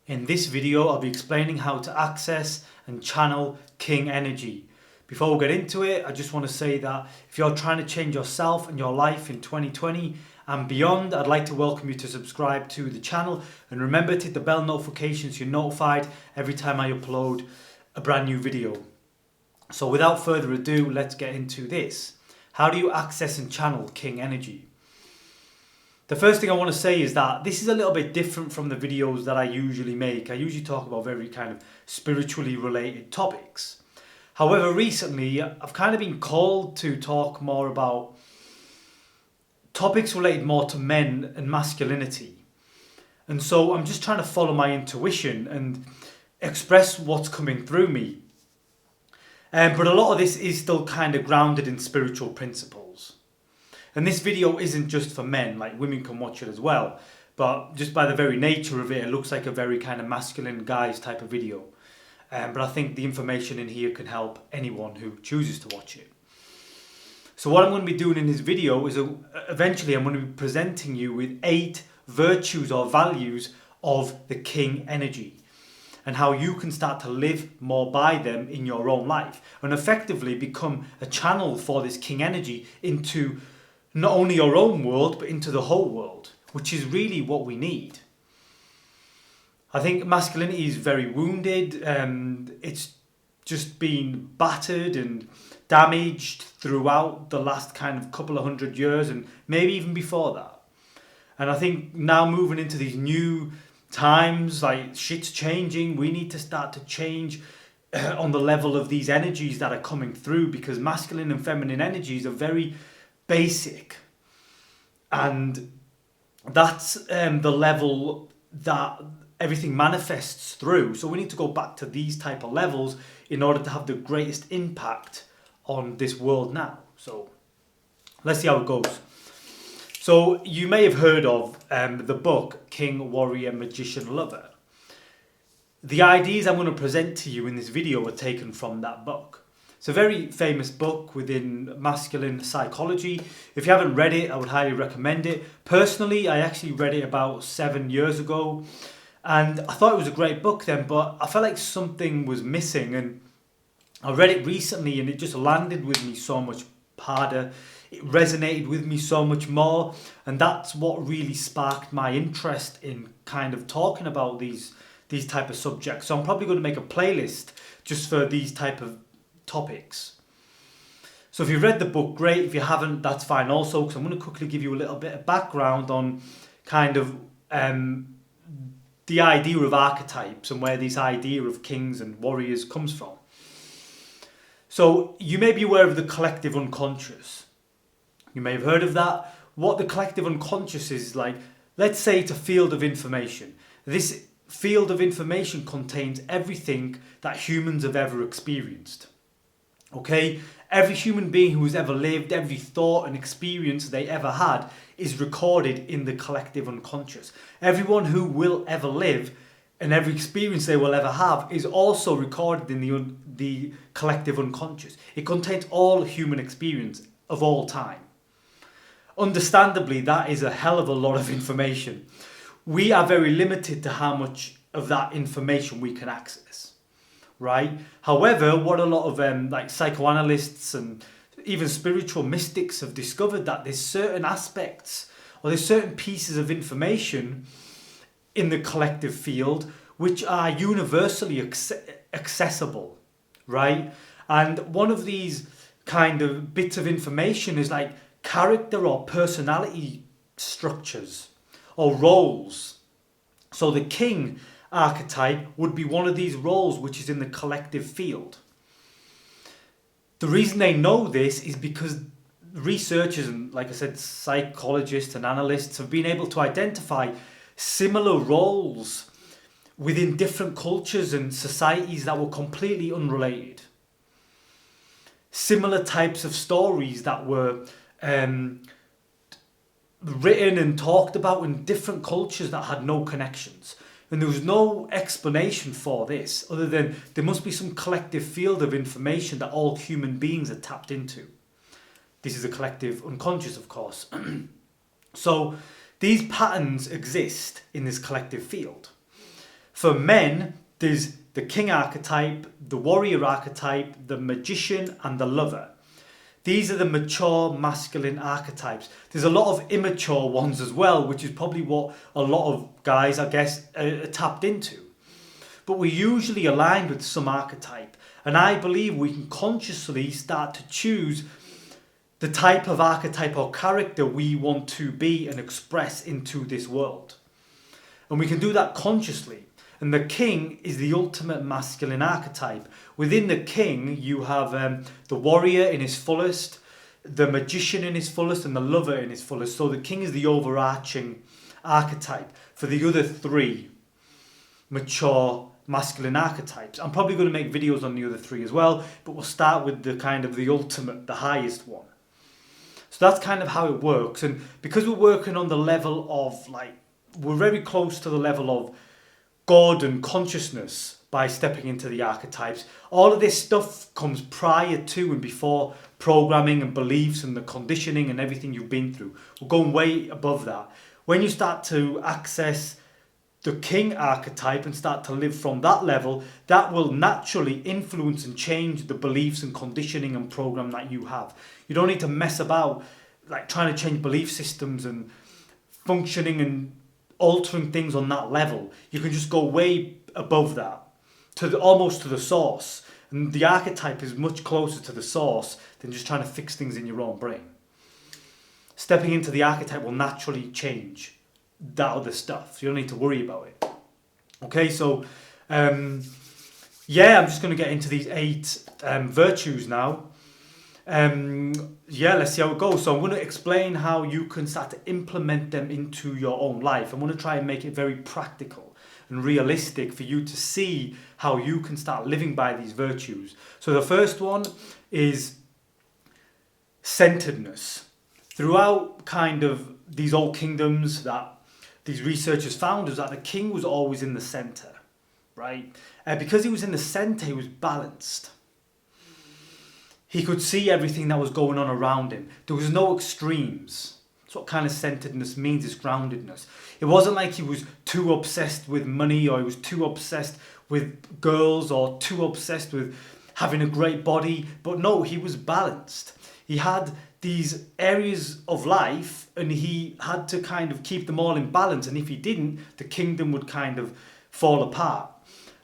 In this video, I'll be explaining how to access and channel King energy. Before we get into it, I just want to say that if you're trying to change yourself and your life in 2020 and beyond, I'd like to welcome you to subscribe to the channel, and remember to hit the bell notifications so you're notified every time I upload a brand new video. So without further ado, let's get into this. How do you access and channel King energy? The first thing I want to say is that this is a little bit different from the videos that I usually make. I usually talk about very kind of spiritually related topics. However, recently I've kind of been called to talk more about topics related more to men and masculinity. And so I'm just trying to follow my intuition and express what's coming through me. But a lot of this is still kind of grounded in spiritual principles. And this video isn't just for men, like women can watch it as well. But just by the very nature of it, it looks like a very kind of masculine guys type of video. But I think the information in here can help anyone who chooses to watch it. So what I'm going to be doing in this video is eventually I'm going to be presenting you with 8 virtues or values of the King energy, and how you can start to live more by them in your own life and effectively become a channel for this King energy into not only your own world, but into the whole world, which is really what we need. I think masculinity is very wounded. It's just been battered and damaged throughout the last kind of couple of 100 years, and maybe even before that. And I think now moving into these new times, like shit's changing, we need to start to change on the level of these energies that are coming through, because masculine and feminine energies are very basic, and that's the level that everything manifests through. So we need to go back to these type of levels in order to have the greatest impact on this world now. So let's see how it goes. So you may have heard of the book King, Warrior, Magician, Lover. The ideas I'm going to present to you in this video are taken from that book. It's a very famous book within masculine psychology. If you haven't read it, I would highly recommend it. Personally, I actually read it about 7 years ago, and I thought it was a great book then, but I felt like something was missing, and I read it recently and it just landed with me so much harder. It resonated with me so much more, and that's what really sparked my interest in kind of talking about these type of subjects. So I'm probably going to make a playlist just for these type of topics. So if you've read the book, great. If you haven't, that's fine also, because I'm going to quickly give you a little bit of background on kind of the idea of archetypes and where this idea of kings and warriors comes from. So you may be aware of the collective unconscious. You may have heard of that. What the collective unconscious is like, let's say it's a field of information. This field of information contains everything that humans have ever experienced. Okay, every human being who has ever lived, every thought and experience they ever had is recorded in the collective unconscious. Everyone who will ever live and every experience they will ever have is also recorded in the collective unconscious. It contains all human experience of all time. Understandably, that is a hell of a lot of information. We are very limited to how much of that information we can access. Right? However, what a lot of like psychoanalysts and even spiritual mystics have discovered, that there's certain aspects or there's certain pieces of information in the collective field which are universally accessible, right? And one of these kind of bits of information is like character or personality structures or roles. So the king archetype would be one of these roles which is in the collective field. The reason they know this is because researchers and, like I said, psychologists and analysts have been able to identify similar roles within different cultures and societies that were completely unrelated. Similar types of stories that were written and talked about in different cultures that had no connections. And there was no explanation for this other than there must be some collective field of information that all human beings are tapped into. This is a collective unconscious, of course. So these patterns exist in this collective field. For men, there's the king archetype, the warrior archetype, the magician, and the lover. These are the mature masculine archetypes. There's a lot of immature ones as well, which is probably what a lot of guys, I guess, are tapped into. But we're usually aligned with some archetype. And I believe we can consciously start to choose the type of archetype or character we want to be and express into this world. And we can do that consciously. And the king is the ultimate masculine archetype. Within the king, you have the warrior in his fullest, the magician in his fullest, and the lover in his fullest. So the king is the overarching archetype for the other three mature masculine archetypes. I'm probably going to make videos on the other three as well, but we'll start with the kind of the ultimate, the highest one. So that's kind of how it works. And because we're working on the level of we're very close to the level of God and consciousness by stepping into the archetypes. All of this stuff comes prior to and before programming and beliefs and the conditioning and everything you've been through. We're going way above that. When you start to access the king archetype and start to live from that level, that will naturally influence and change the beliefs and conditioning and program that you have. You don't need to mess about trying to change belief systems and functioning and altering things on that level. You can just go way above that, almost to the source. And the archetype is much closer to the source than just trying to fix things in your own brain. Stepping into the archetype will naturally change that other stuff. So you don't need to worry about it. Okay, so I'm just going to get into these 8 virtues now. Let's see how it goes. So I'm going to explain how you can start to implement them into your own life. I'm going to try and make it very practical and realistic for you to see how you can start living by these virtues. So the first one is centeredness. Throughout kind of these old kingdoms that these researchers found is that the king was always in the center, right? Because he was in the center, he was balanced. He could see everything that was going on around him. There was no extremes. That's what kind of centeredness means, is groundedness. It wasn't like he was too obsessed with money, or he was too obsessed with girls, or too obsessed with having a great body. But no, he was balanced. He had these areas of life and he had to kind of keep them all in balance. And if he didn't, the kingdom would kind of fall apart.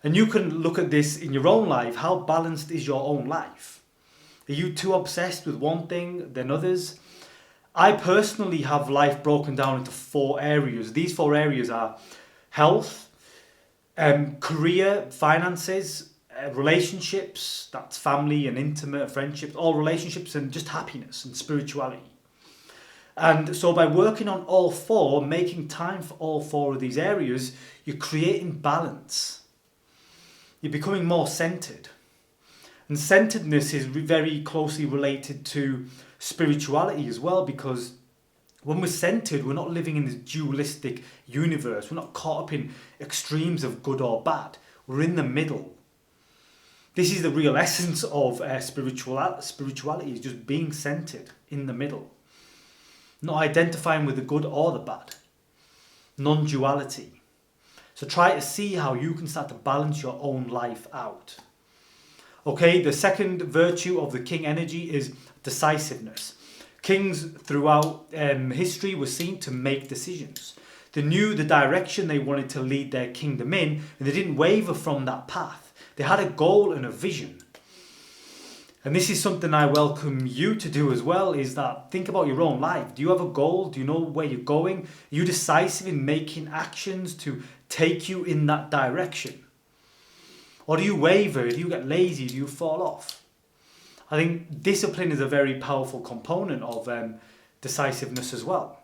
And you can look at this in your own life. How balanced is your own life? Are you too obsessed with one thing than others? I personally have life broken down into 4 areas. These 4 areas are health, career, finances, relationships, that's family and intimate friendships, all relationships, and just happiness and spirituality. And so by working on all 4, making time for all 4 of these areas, you're creating balance. You're becoming more centered. And centeredness is very closely related to spirituality as well, because when we're centered, we're not living in this dualistic universe. We're not caught up in extremes of good or bad. We're in the middle. This is the real essence of spirituality, is just being centered in the middle. Not identifying with the good or the bad. Non-duality. So try to see how you can start to balance your own life out. Okay, the second virtue of the king energy is decisiveness. Kings throughout history were seen to make decisions. They knew the direction they wanted to lead their kingdom in, and they didn't waver from that path. They had a goal and a vision. And this is something I welcome you to do as well, is that think about your own life. Do you have a goal? Do you know where you're going? Are you decisive in making actions to take you in that direction? Or do you waver? Do you get lazy? Do you fall off? I think discipline is a very powerful component of decisiveness as well.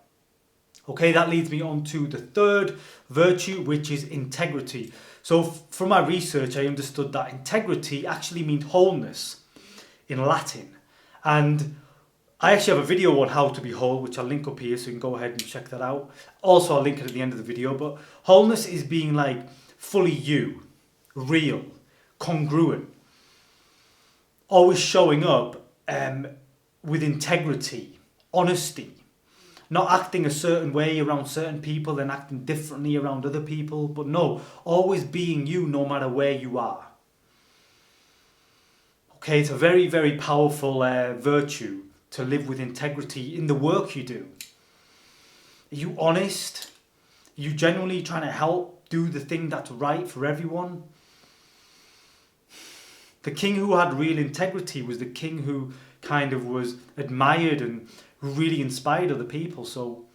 Okay, that leads me on to the third virtue, which is integrity. So from my research, I understood that integrity actually means wholeness in Latin. And I actually have a video on how to be whole, which I'll link up here, so you can go ahead and check that out. Also, I'll link it at the end of the video. But wholeness is being like fully you, real, congruent, always showing up with integrity, honesty. Not acting a certain way around certain people, then acting differently around other people. But no, always being you no matter where you are. Okay, it's a very, very powerful virtue to live with integrity in the work you do. Are you honest? Are you genuinely trying to help do the thing that's right for everyone? The king who had real integrity was the king who kind of was admired and who really inspired other people. So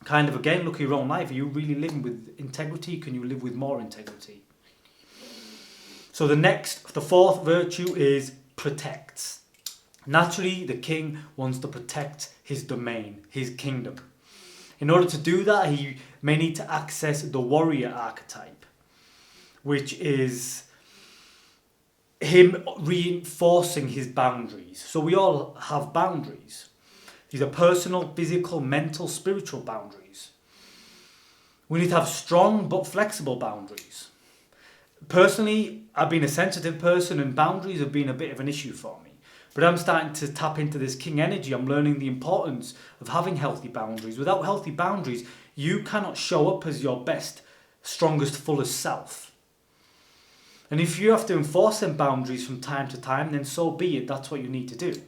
kind of again, look at your own life. Are you really living with integrity? Can you live with more integrity? So the fourth virtue is protects. Naturally, the king wants to protect his domain, his kingdom. In order to do that, he may need to access the warrior archetype, which is him reinforcing his boundaries. So we all have boundaries. These are personal, physical, mental, spiritual boundaries. We need to have strong but flexible boundaries. Personally, I've been a sensitive person and boundaries have been a bit of an issue for me. But I'm starting to tap into this king energy. I'm learning the importance of having healthy boundaries. Without healthy boundaries, you cannot show up as your best, strongest, fullest self. And if you have to enforce them boundaries from time to time, then so be it. That's what you need to do.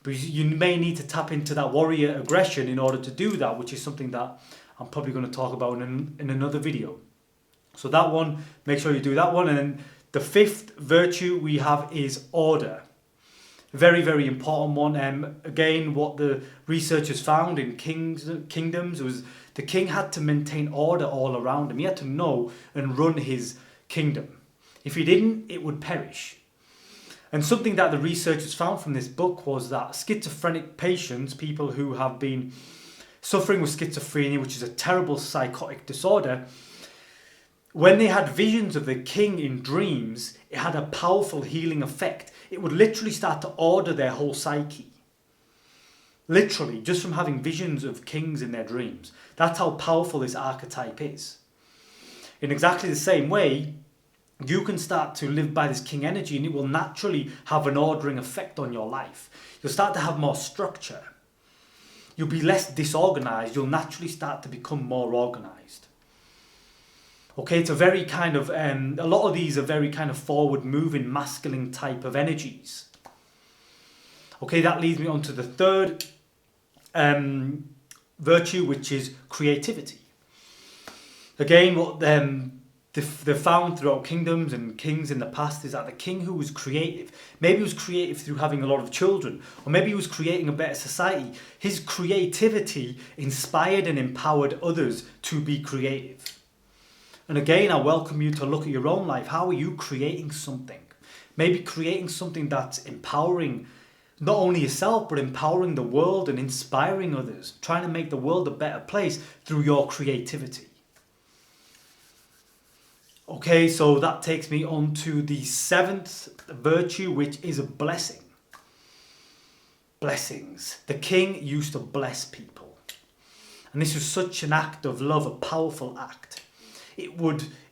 But you may need to tap into that warrior aggression in order to do that, which is something that I'm probably going to talk about in another video. So that one, make sure you do that one. And then the fifth virtue we have is order. Very, very important one. Again, what the researchers found in kingdoms was the king had to maintain order all around him. He had to know and run his kingdom. If he didn't, it would perish. And something that the researchers found from this book was that schizophrenic patients, people who have been suffering with schizophrenia, which is a terrible psychotic disorder, when they had visions of the king in dreams, it had a powerful healing effect. It would literally start to order their whole psyche. Literally, just from having visions of kings in their dreams. That's how powerful this archetype is. In exactly the same way, you can start to live by this king energy and it will naturally have an ordering effect on your life. You'll start to have more structure. You'll be less disorganized. You'll naturally start to become more organized. Okay, it's a very kind of, a lot of these are very kind of forward-moving, masculine type of energies. Okay, that leads me on to the third virtue, which is creativity. Again, what they've found throughout kingdoms and kings in the past is that the king who was creative, maybe he was creative through having a lot of children, or maybe he was creating a better society. His creativity inspired and empowered others to be creative. And again, I welcome you to look at your own life. How are you creating something? Maybe creating something that's empowering not only yourself, but empowering the world and inspiring others. Trying to make the world a better place through your creativity. Okay, so that takes me on to the seventh virtue, which is a blessing. Blessings. The king used to bless people. And this was such an act of love, a powerful act. It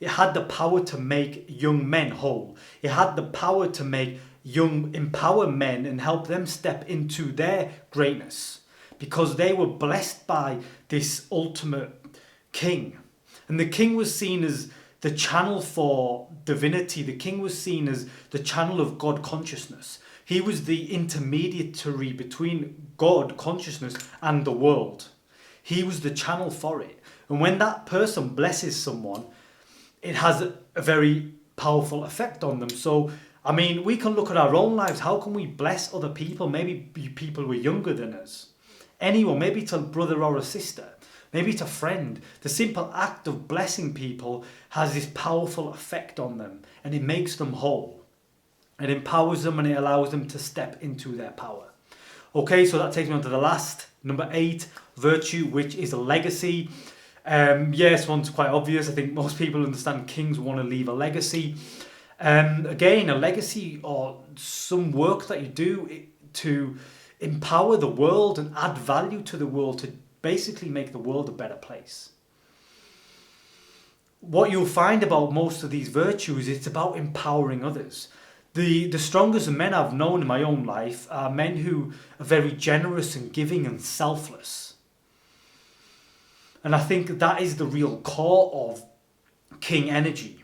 had the power to make young men whole. It had the power to empower men and help them step into their greatness because they were blessed by this ultimate king. And the king was seen as the channel for divinity. The king was seen as the channel of God consciousness. He was the intermediary between God consciousness and the world. He was the channel for it. And when that person blesses someone, it has a very powerful effect on them. So, I mean, we can look at our own lives. How can we bless other people? Maybe people who are younger than us. Anyone, maybe it's a brother or a sister. Maybe it's a friend. The simple act of blessing people has this powerful effect on them. And it makes them whole. It empowers them and it allows them to step into their power. Okay, so that takes me on to the last, number 8, virtue, which is a legacy. Yes, one's quite obvious. I think most people understand kings want to leave a legacy. Again, a legacy or some work that you do to empower the world and add value to the world to basically make the world a better place. What you'll find about most of these virtues, it's about empowering others. The strongest men I've known in my own life are men who are very generous and giving and selfless. And I think that is the real core of king energy.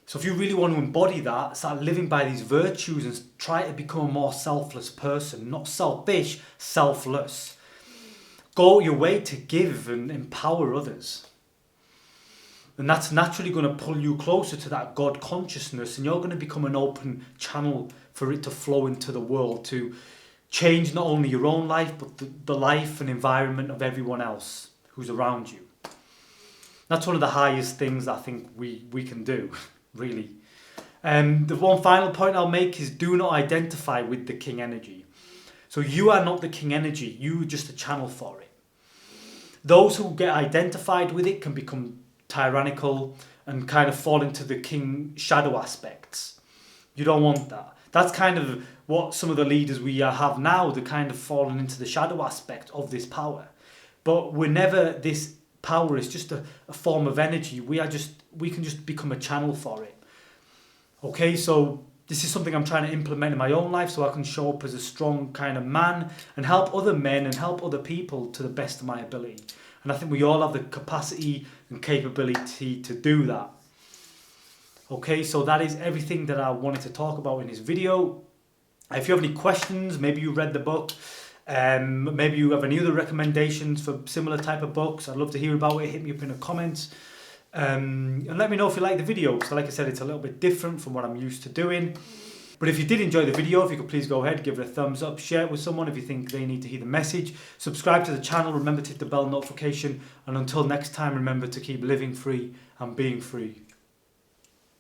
So if you really want to embody that, start living by these virtues and try to become a more selfless person, not selfish, selfless. Go your way to give and empower others. And that's naturally going to pull you closer to that God consciousness, and you're going to become an open channel for it to flow into the world, to change not only your own life, but the life and environment of everyone else who's around you. That's one of the highest things I think we can do, really. The one final point I'll make is do not identify with the king energy. So you are not the king energy, you're just a channel for it. Those who get identified with it can become tyrannical and kind of fall into the king shadow aspects. You don't want that. That's kind of what some of the leaders we have now, they're kind of falling into the shadow aspect of this power. But we're never this power, is just a form of energy. We can just become a channel for it. Okay, so this is something I'm trying to implement in my own life so I can show up as a strong kind of man and help other men and help other people to the best of my ability. And I think we all have the capacity and capability to do that. Okay, so that is everything that I wanted to talk about in this video. If you have any questions, maybe you read the book, maybe you have any other recommendations for similar type of books, I'd love to hear about it. Hit me up in the comments. And let me know if you like the video, because like I said, it's a little bit different from what I'm used to doing. But if you did enjoy the video, if you could please go ahead, give it a thumbs up, share it with someone if you think they need to hear the message. Subscribe to the channel, remember to hit the bell notification, and until next time, remember to keep living free and being free.